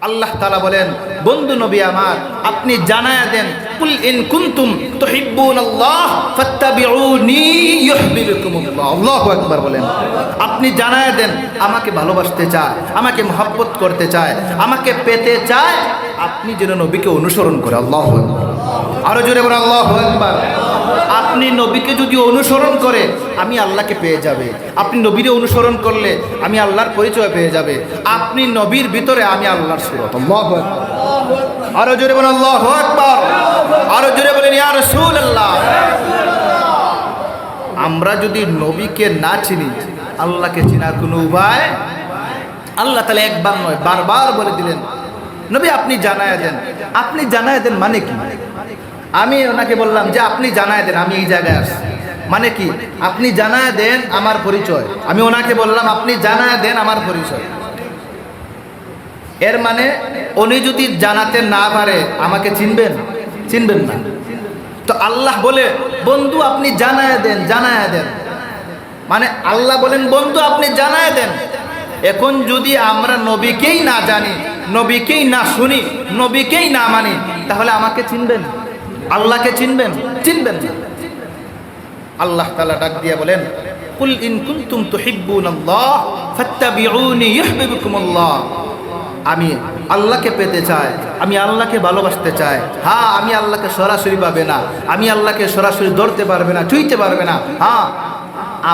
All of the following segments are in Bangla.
আল্লাহ তাআলা বলেন, বন্ধু নবী আমার, আপনি জানায়া দেন, কুল ইন কুনতুম তুহিব্বুনাল্লাহ ফাত্তাবিউনি ইউহিব্বুকুমুল্লাহ। আল্লাহু আকবার বলেন। আপনি জানায়া দেন, আমাকে ভালোবাসতে চায়, আমাকে মহব্বত করতে চায়, আমাকে পেতে চায়, আপনি যেন নবীকে অনুসরণ করে। আল্লাহু আকবার। আরো জোরে বলেন আল্লাহু আকবার। আপনি নবীকে যদি অনুসরণ করে, আমি আল্লাহকে পেয়ে যাবে। আপনি নবীরে অনুসরণ করলে আমি আল্লাহর পরিচয় পেয়ে যাবে। আপনি নবীর ভিতরে, আমি আল্লাহর সুরত। আল্লাহু আকবার। আরো জোরে বলেন আল্লাহু আকবার। আরো জোরে বলেন ইয়া রাসূলুল্লাহ। আমরা যদি নবীকে না চিনি, আল্লাহকে চিনার কোনো উপায়? আল্লাহ তাআলা একবার নয় বারবার বলে দিলেন, নবী আপনি জানায়া দেন। আপনি জানায়া দেন মানে কি? আমি ওনাকে বললাম যে আপনি জানায় দেন আমি এই জায়গায় আসছি, মানে কি? আপনি জানায় দেন আমার পরিচয়। আমি ওনাকে বললাম আপনি জানায় দেন আমার পরিচয়। এর মানে উনি যদি জানাতে না পারে, আমাকে চিনবেন? চিনবেন না। তো আল্লাহ বলে, বন্ধু আপনি জানায় দেন, জানায় দেন। মানে আল্লাহ বলেন, বন্ধু আপনি জানায় দেন। এখন যদি আমরা নবীকেই না জানি, নবীকেই না শুনি, নবীকেই না মানি, তাহলে আমাকে চিনবেন? আল্লাহকে চিনবেন? চিনবেন না। আল্লাহ তাআলা ডাক দিয়ে বলেন, কুল ইন কুনতুম তুহিব্বুনাল্লাহ ফাত্তাবিউনি ইউহিব্বুকুমুল্লাহ। আমি আল্লাহকে পেতে চাই, আমি আল্লাহকে ভালোবাসতে চাই। হ্যাঁ, আমি আল্লাহকে সরাসরি পাবে না, আমি আল্লাহকে সরাসরি ধরতে পারবে না, ছুঁইতে পারবে না। হ্যাঁ,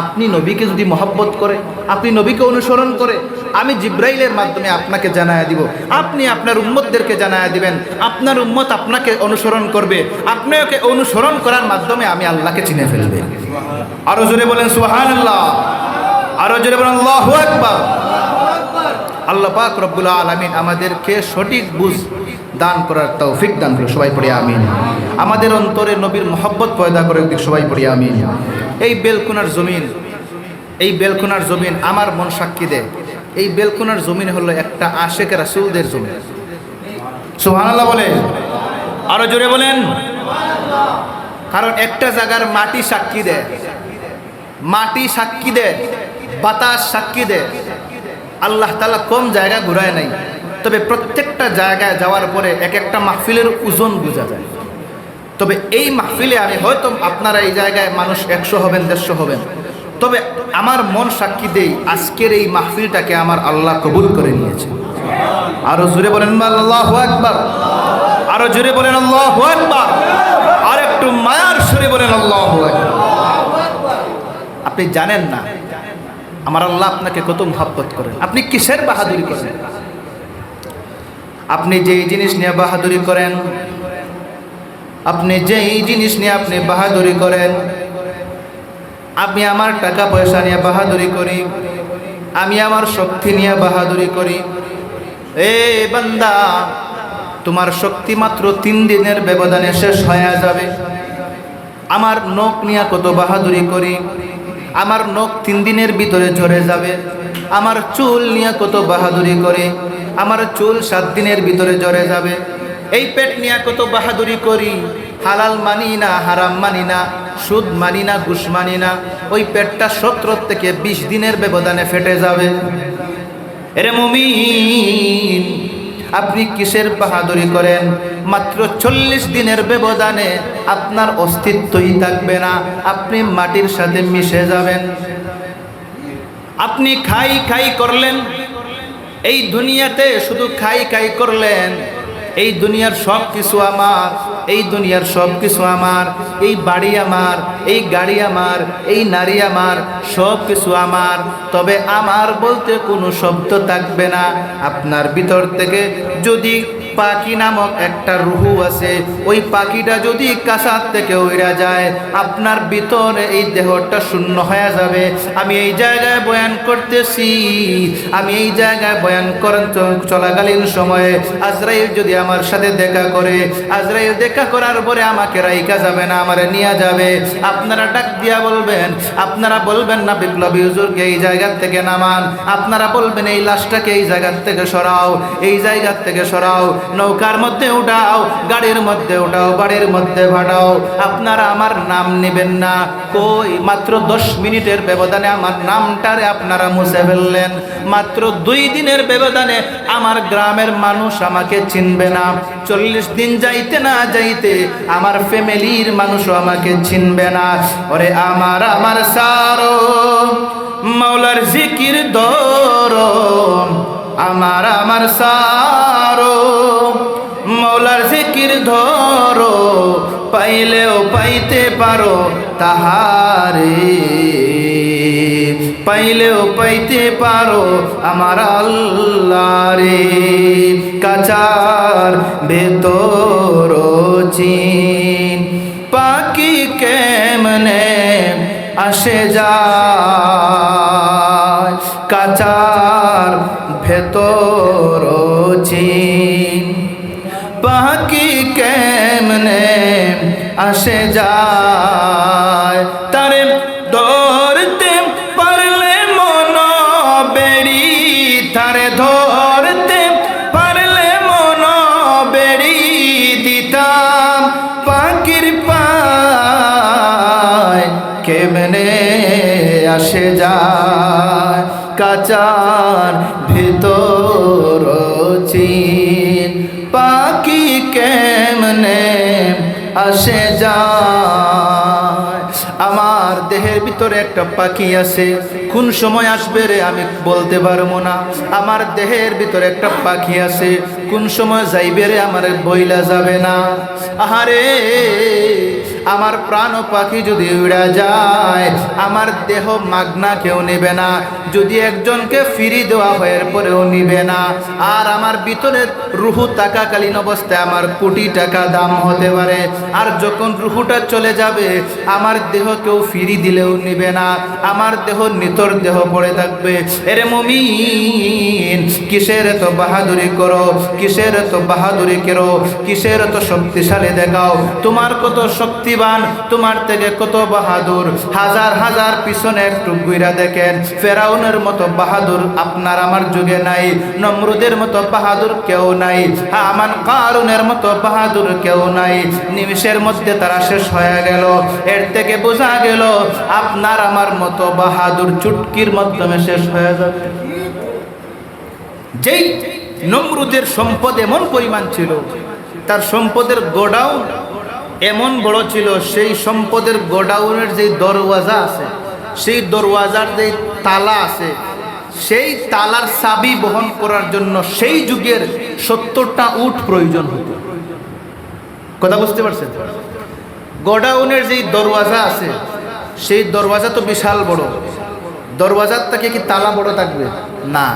আপনি নবীকে যদি মহব্বত করে, আপনি নবীকে অনুসরণ করে, আমি জিব্রাইলের মাধ্যমে আপনাকে জানায়া দিব, আপনি আপনার উম্মতদেরকে জানায়া দিবেন, আপনার উম্মত আপনাকে অনুসরণ করবে, আপনাকে অনুসরণ করার মাধ্যমে আমি আল্লাহকে চিনে ফেলবে। আরো জোরে বলেন সুবহানাল্লাহ। আরো জোরে বলেন আল্লাহু আকবার। আল্লাহ পাক রব্বুল আলামিন আমাদেরকে সঠিক বুঝ দান করার তৌফিক দান করুন। সবাই পড়ি আমিন। আমাদের অন্তরে নবীর মহব্বত পয়দা করে দিক। সবাই পড়ি আমিন। এই বেলকুনার জমিন, এই বেলকুনার জমিন আমার মন সাক্ষী দেয়, এই বেলকুনার জমিন হলো একটা আশেক রাসূলদের জমিন। সুবহানাল্লাহ বলেন। আরো জোরে বলেন। কারণ একটা জায়গার মাটি সাক্ষী দেয়, মাটি সাক্ষী দেয়, বাতাস সাক্ষী দেয়। আল্লাহ তাআলা কম জায়গা ঘুরায় নাই, তবে প্রত্যেকটা জায়গায় যাওয়ার পরে এক একটা মাহফিলের ওজন বোঝা যায়। তবে এই মাহফিলে আমি হয়তো আপনারা এই জায়গায় মানুষ 100 হবেন, 150 হবেন, তবে আমার মন সাক্ষী দেই আজকের এই মাহফিলটাকে আমার আল্লাহ কবুল করে নিয়েছে। আরো জোরে বলেন আল্লাহু আকবার। আরো জোরে বলেন আল্লাহু আকবার। আর একটু মায়ার সুরে বলেন আল্লাহু আকবার। আপনি জানেন না আমার আল্লাহ আপনাকে কত মহব্বত করেন। আপনি কিসের বাহাদুরি করেন? আপনি যেই জিনিস নিয়ে বাহাদুরি করেন, আপনি যেই জিনিস নিয়ে আপনি বাহাদুরি করেন, আমি আমার টাকা পয়সা নিয়ে বাহাদুরি করি, আমি আমার শক্তি নিয়ে বাহাদুরি করি। এ বান্দা, তোমার শক্তি মাত্র 3 দিনের ব্যবধানে শেষ হয়ে যাবে। আমার নখ নিয়ে কত বাহাদুরি করি, আমার নখ 3 দিনের ভিতরে ঝরে যাবে। আমার চুল নিয়ে কত বাহাদুরি করি, আমার চুল 7 দিনের ভিতরে ঝরে যাবে। এই পেট নিয়ে কত বাহাদুরি করি, হালাল মানি না, হারাম মানি না, সুদ মানি না, ঘুষ মানি না। ওই পেটটা 17 থেকে 20 দিনের ব্যবধানে ফেটে যাবে। এরে মুমিন, আপনি কিসের বাহাদুরি করেন? মাত্র 40 দিনের ব্যবধানে আপনার অস্তিত্বই থাকবে না, আপনি মাটির সাথে মিশে যাবেন। আপনি খাই খাই করলেন, এই দুনিয়াতে শুধু খাই খাই করলেন। এই দুনিয়ার সব কিছু আমার, এই দুনিয়ার সব কিছু আমার, এই বাড়ি আমার, এই গাড়ি আমার, এই নারী আমার, সব কিছু আমার। তবে আমার বলতে কোনো শব্দ থাকবে না। আপনার ভিতর থেকে যদি পাখি নামক একটা রুহু আছে, ওই পাখিটা যদি কাছার থেকে উড়া যায়, আপনার ভিতরে এই দেহটা শূন্য হয়ে যাবে। আমি এই জায়গায় বয়ান করতেছি, আমি এই জায়গায় বয়ান চলাকালীন সময়ে আজরাইল যদি আমার সাথে দেখা করে, আজরাইল দেখা করার পরে আমাকে রাইকা যাবে না, আমারে নিয়ে যাবে। আপনারা ডাক দিয়া বলবেন, আপনারা বলবেন না বিপ্লবী হুজুরকে এই জায়গার থেকে নামান, আপনারা বলবেন এই লাশটাকে এই জায়গার থেকে সরাও, এই জায়গার থেকে সরাও। নৌকার মধ্যে উঠাও, গাড়ির মধ্যে উঠাও, বাড়ির মধ্যে ভাড়াও, আপনারা আমার নাম নেবেন না। কই মাত্র 10 মিনিটের ব্যবধানে আমার নামটারে আপনারা মুছে ফেললেন। মাত্র 2 দিনের ব্যবধানে আমার গ্রামের মানুষ আমাকে চিনবে না। 40 দিন যাইতে না যাইতে আমার ফ্যামিলির মানুষও আমাকে চিনবে না। ওরে আমার সারো মাওলার জিকির ধরো, আমার সারো মাওলার জিকির ধরো, পাইলেও পাইতে পারো তাহারে, পাইলেও পাইতে পারো আমার আল্লাহ রে। কাচার ভেতর চিন পাখি কেমনে আসে যায়, কাচার ভেতর চিন পাখি কেমনে আসে যায়, তারে ধরতে পারলে মন বেড়ি, তারে ধরতে পারলে মন বেড়ি দিতাম পাখির পায় কেমনে আসে যায়, কাচার ভিতর চিন পাখি কেমনে আসে যায়। আমার দেহের ভিতরে একটা পাখি আছে, কোন সময় আসবে রে আমি বলতে পারবো না। আমার দেহের ভিতরে একটা পাখি আছে, কোন সময় যাইবে রে আমার বইলা যাবে না। আহারে আমার প্রাণ পাখি যদি উড়া যায়, আমার দেহ মাগনা কেউ নেবে না। যদি একজনকে ফিরি দেওয়া হয় এরপরেও নিবে না। আর আমার ভিতরে রুহু থাকাকালীন অবস্থায় আমার কোটি টাকা দাম হতে পারে, আর যখন রুহুটা চলে যাবে আমার দেহ কেউ ফিরি দিলেও নিবে না। আমার দেহ নিতর দেহ পড়ে থাকবে। এরে মুমিন, কিসের এত বাহাদুরি করো, কিসের এত বাহাদুরি করো, কিসের এত শক্তিশালী দেখাও। তোমার কত শক্তিবান, তোমার থেকে কত বাহাদুর। হাজার হাজার পিছনে একটু ঘুরা দেখেন, ফেরাউনের মতো বাহাদুর আপনার আমার যুগে নাই, নমরুদের মতো বাহাদুর কেউ নাই, আমান কারুনের মতো বাহাদুর কেউ নাই। নিমিষের মধ্যে তারা শেষ হয়ে গেল। এর থেকে বোঝা গেল আপনার আমার মতো বাহাদুর চুটকির মাধ্যমে শেষ হয়ে যাবে। যেই নমরুদের সম্পদ এমন পরিমাণ ছিল, তার সম্পদের গোডাউন এমন বড় ছিল, সেই সম্পদের গোডাউনের যে দরওয়াজা আছে, সেই দরওয়াজার যে তালা আছে, সেই তালার চাবি বহন করার জন্য সেই যুগের 70টা উট প্রয়োজন হতো। কথা বুঝতে পারছেন? গোডাউনের যেই দরওয়াজা আছে, সেই দরওয়াজা তো বিশাল বড়। দরওয়াজার থেকে কি তালা বড় থাকবে? না,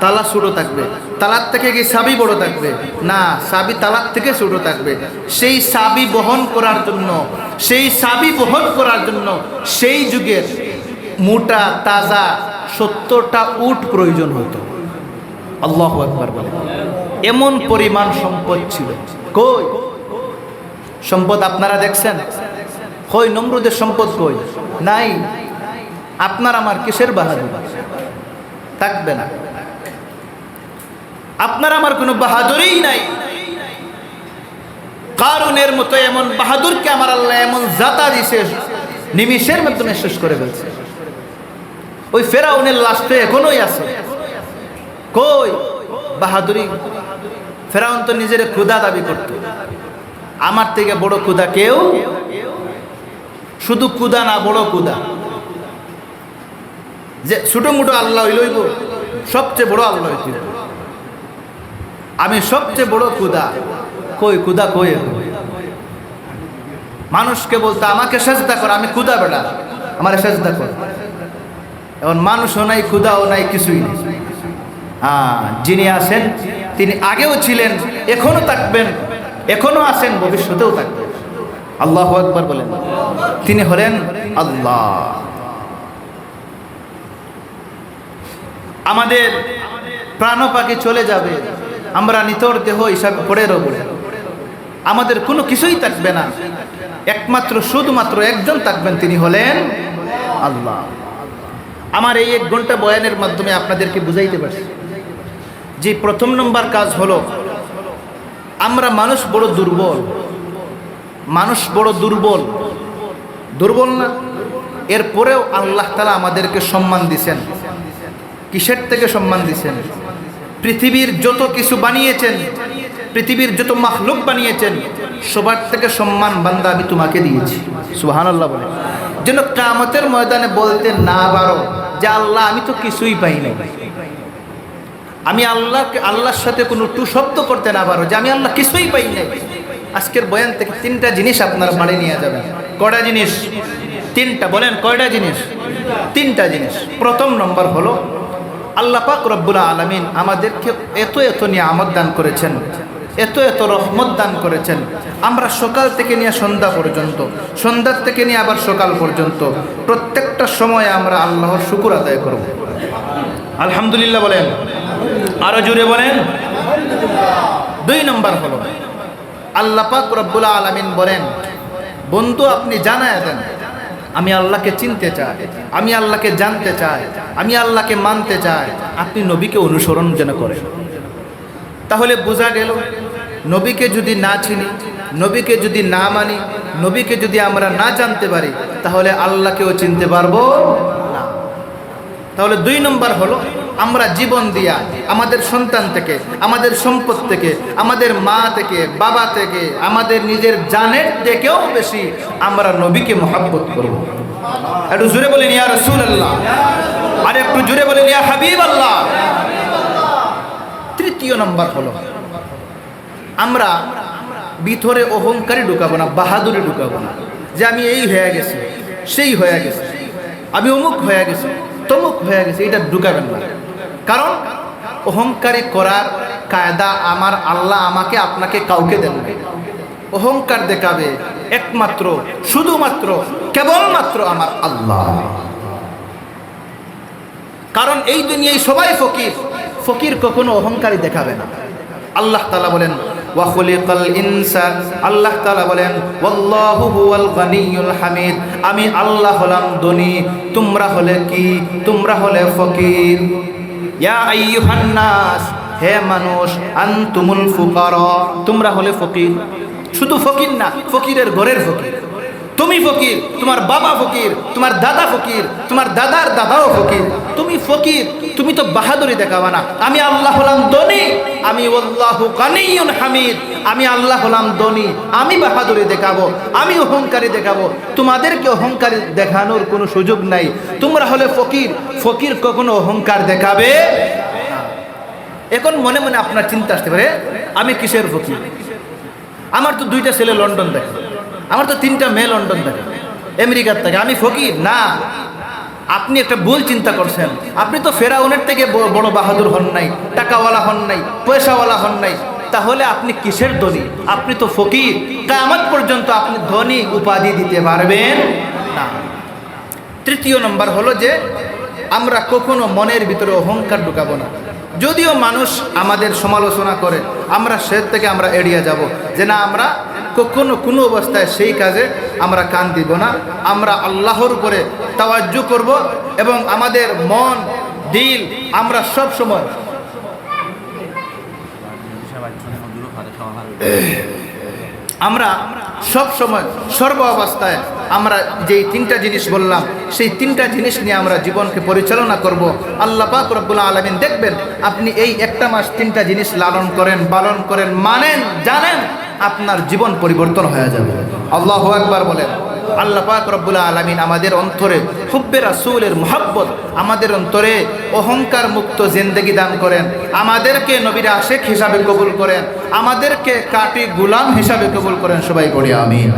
তালা ছোট থাকবে। তালার থেকে কি চাবি বড় থাকবে? না, চাবি তালার থেকে ছোট থাকবে। সেই চাবি বহন করার জন্য, সেই চাবি বহন করার জন্য সেই যুগের মোটা তাজা 70টা উট প্রয়োজন হতো। আল্লাহু আকবার বলে। এমন পরিমাণ সম্পদ ছিল। কই সম্পদ আপনারা দেখছেন? কই নমরুদের সম্পদ? কই নাই। আপনার আমার কিসের বাহাদুর থাকবে না? আপনার আমার কোনো বাহাদুরই নাই। কারুনের মতো এমন বাহাদুরকে আমার আল্লাহ এমন জাতা দিছে, নিমিষের মাধ্যমে শেষ করে ফেলছে। ওই ফেরাউনের লাশ তো এখনোই আছে। কই বাহাদুরি? ফেরাউন তো নিজের ক্ষুধা দাবি করত। আমার থেকে বড় ক্ষুধা কেউ, শুধু ক্ষুধা না, বড় ক্ষুধা। যে ছোট মোটো আল্লাহ লইব, সবচেয়ে বড় আল্লাহ হইল। আমি সবচেয়ে বড় ক্ষুধা। কই ক্ষুধা? কই মানুষকে বলতো আমাকে সেজদা কর, আমি ক্ষুধা বেড়া, আমার সেজদা কর। এখন মানুষও নাই, ক্ষুধাও নাই, কিছুই নেই। যিনি আছেন তিনি আগেও ছিলেন, এখনো থাকবেন, এখনো আছেন, ভবিষ্যতেও থাকবেন। আল্লাহু আকবার বলেন। তিনি হলেন আল্লাহ। আমাদের প্রাণ পাখি চলে যাবে, আমরা নিতর দেহ হিসাবে পড়ে রব। আমাদের কোনো কিছুই থাকবে না, একমাত্র শুধুমাত্র একজন থাকবেন, তিনি হলেন আল্লাহ। আমার এই 1 ঘন্টা বয়ানের মাধ্যমে আপনাদেরকে বুঝাইতে পারছি যে প্রথম নম্বর কাজ হলো আমরা মানুষ বড় দুর্বল, মানুষ বড় দুর্বল, দুর্বল না? এরপরেও আল্লাহ তাআলা আমাদেরকে সম্মান দিছেন। কিসের থেকে সম্মান দিছেন? পৃথিবীর যত কিছু বানিয়েছেন, পৃথিবীর যত মাখলুক বানিয়েছেন, সবার থেকে সম্মান বান্দা আমি তোমাকে দিয়েছি। সুবহানাল্লাহ বলে, যেন কিয়ামতের ময়দানে বলতে না পারো যে আল্লাহ আমি তো কিছুই পাই নাই। আমি আল্লাহর সাথে কোনো টু শব্দ করতে না পারো যে আমি আল্লাহ কিছুই পাই নাই। আজকের বয়ান থেকে 3টা জিনিস আপনারা বাড়ি নিয়ে যাবেন। কয়টা জিনিস? 3টা। বলেন কয়টা জিনিস? 3টা জিনিস। প্রথম নম্বর হলো আল্লাহ পাক রব্বুল আলামিন আমাদেরকে এত এত নিয়ামত দান করেছেন, এত এত রহমত দান করেছেন। আমরা সকাল থেকে নিয়ে সন্ধ্যা পর্যন্ত, সন্ধ্যার থেকে নিয়ে আবার সকাল পর্যন্ত প্রত্যেকটা সময়ে আমরা আল্লাহর শুকর আদায় করব। আলহামদুলিল্লাহ বলেন, আরো জোরে বলেন। 2 নম্বর হলো আল্লাহ পাক রব্বুল আলামিন বলেন, বন্ধু আপনি জানায় দেন আমি আল্লাহকে চিনতে চাই, আমি আল্লাহকে জানতে চাই, আমি আল্লাহকে মানতে চাই, আপনি নবীকে অনুসরণ যেন করেন। তাহলে বোঝা গেল নবীকে যদি না চিনি, নবীকে যদি না মানি, নবীকে যদি আমরা না জানতে পারি, তাহলে আল্লাহকেও চিনতে পারবো না। তাহলে 2 নম্বর হলো আমরা জীবন দিয়া আমাদের সন্তান থেকে, আমাদের সম্পদ থেকে, আমাদের মা থেকে, বাবা থেকে, আমাদের নিজের জানের থেকেও বেশি আমরা নবীকে মহব্বত করব। একটু জোরে বলেন ইয়া রাসূলুল্লাহ, আর একটু জোরে বলেন ইয়া হাবিবাল্লাহ। 3য় নম্বর হলো আমরা ভিতরে অহংকারী ঢুকাবো না, বাহাদুরি ঢুকাবো না, যে আমি এই হয়ে গেছি, সেই হয়ে গেছে, আমি অমুক হয়ে গেছি, তমুক হয়ে গেছে, এটা ঢুকাবেন না। কারণ অহংকারী করার কায়দা আমার আল্লাহ আমাকে আপনাকে কাউকে দেন না। অহংকার দেখাবে একমাত্র, শুধুমাত্র, কেবলমাত্র আমার আল্লাহ। কারণ এই দুনিয়ায় সবাই ফকির, ফকির কখনো অহংকারী দেখাবে না। আল্লাহ তাআলা বলেন ওয়া খুলিকাল ইনসান, আল্লাহ তাআলা বলেন ওয়াল্লাহু হুয়াল গানিয়ুল হামিদ, আমি আল্লাহ হলাম ধনী, তোমরা হলে কি? তোমরা হলে ফকির। ইয়া আইয়ুহান নাস, হে মানুষ, আনতুমুল ফুকারা, তোমরা হলে ফকির। শুধু ফকির না, ফকিরের ঘরের ফকির। তুমি ফকির, তোমার বাবা ফকির, তোমার দাদা ফকির, তোমার দাদার দাদাও ফকির। তুমি ফকির, তুমি তো বাহাদুরি দেখাবা না। আমি আল্লাহ হলাম ধনী, আমি আল্লাহু গানিয়ুন হামিদ, আমি আল্লাহ হলাম ধনী, আমি বাহাদুরি দেখাবো, আমি অহংকারী দেখাবো। তোমাদেরকে অহংকারী দেখানোর কোনো সুযোগ নাই। তোমরা হলে ফকির, ফকির কখনো অহংকার দেখাবে। এখন মনে মনে আপনার চিন্তা আসতে পারে আমি কিসের ফকির? আমার তো 2টা ছেলে লন্ডন থাকে, আমার তো 3টা মেয়ে লন্ডন থাকে, আমেরিকার থাকে, আমি ফকির না। আপনি একটা ভুল চিন্তা করছেন। আপনি তো ফেরাউনের থেকে বড় বাহাদুর হন নাই, টাকাওয়ালা হন নাই, পয়সাওয়ালা হন নাই। তাহলে আপনি কিসের ধনী? আপনি তো ফকির। কিয়ামত পর্যন্ত আপনি ধনী উপাধি দিতে পারবেন না। 3য় নম্বর হলো যে আমরা কখনো মনের ভিতরে অহংকার ঢুকাবো না। যদিও মানুষ আমাদের সমালোচনা করে, আমরা সে থেকে আমরা এড়িয়ে যাব, যে না, আমরা কখনো কোনো অবস্থায় সেই কাজে আমরা কান দিব না। আমরা আল্লাহর উপরে তাওয়াজ্জু করব এবং আমাদের মন, দিল আমরা সব সময় সর্ব অবস্থায় আমরা যেই 3টা জিনিস বললাম, সেই 3টা জিনিস নিয়ে আমরা জীবনকে পরিচালনা করব। আল্লাহ পাক রব্বুল আলামিন দেখবেন আপনি এই একটা মাস 3টা জিনিস লালন করেন, পালন করেন, মানেন, জানেন, আপনার জীবন পরিবর্তন হয়ে যাবে। আল্লাহু আকবার বলেন। আল্লাহ পাক রব্বুল আলামিন আমাদের অন্তরে হুব্বে রাসূলের মুহাব্বত, আমাদের অন্তরে অহংকার মুক্ত জিন্দেগি দান করেন, আমাদেরকে নবীর আশিক হিসাবে কবুল করেন, আমাদেরকে কাটি গোলাম হিসাবে কবুল করেন। সবাই পড়ি আমিন,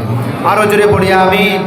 আরো জোরে পড়ি আমিন।